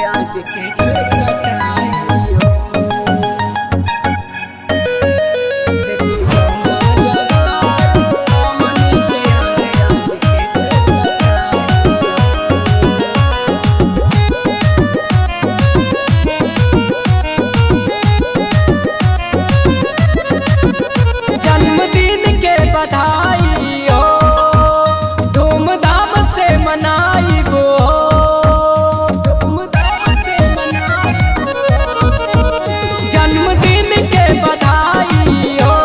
आज के कटाई हो। देखी गौवा जवार हमनी के यारे आज के कटाई हो। जन्मदिन के बधाई हो, धूमधाम से मनाइबो, धूमधाम से मनाइबो। जन्मदिन के बधाई हो,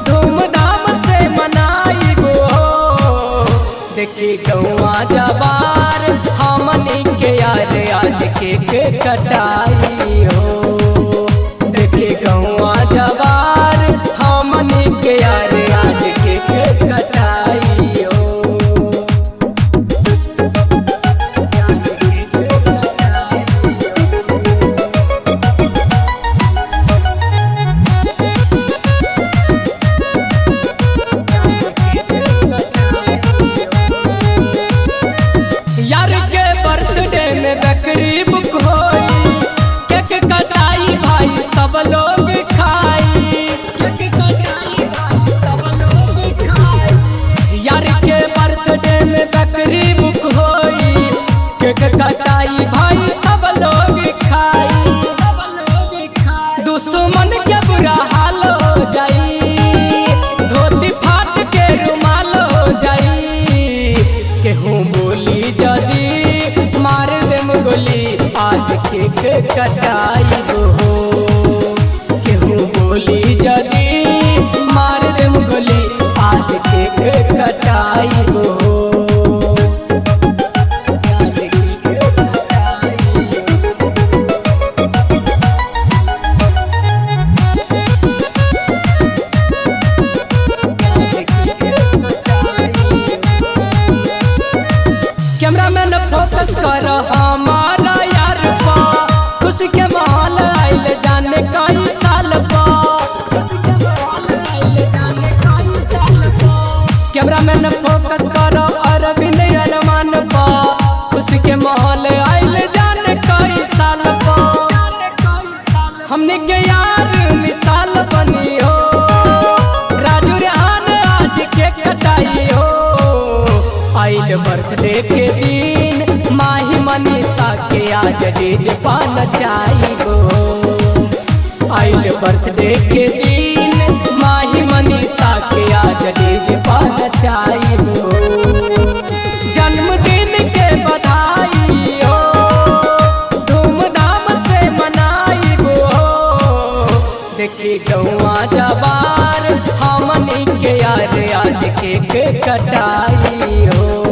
धूमधाम से मनाइबो। देखी गौवा जवार हमनी के यारे आज के कटाई हो। देखी गौवा जवार हमनी के यारे आज के कटाई हो। यार के बर्थडे में बकरी बुक होई, केक कटाई भाई सब लोग खाई, केक कटाई भाई सब लोग खाई। यार के बर्थडे में बकरी बुक होई, केक कटाई भाई सब लोग खाई, सब लोग खाई। दुश्मन के बुरा हाल हो जाई, धोती फाट के रुमाल हो जाई। केहू बोली जदी मार देम गोली आज के कटाई हो। केहू बोली जदी मार देम गोली आज के कटाई हो। आज के कटाई कैमरामैन फोकस कर हमारा यार पा, खुशी के माहौल आइल जाने कई साल पा, खुशी के माहौल आइल जाने कई साल पा। कैमरामैन फोकस कर अरविंद अरमान पा, खुशी के माहौल आइल जाने कई साल पा। हमने के यार मिसाल बनी हो, राजू रेहान आज के कटाई हो। आइल बर्थडे के दिन माही मनीषा के आज डीजे पान चाहिए। आइल बर्थडे के दिन माही मनीषा के आज डीजे पान चाहिए। जन्मदिन के बधाई हो, धूमधाम से मनाइबो। देखी गौवा जवार हमनी के यारे आज के कटाई हो।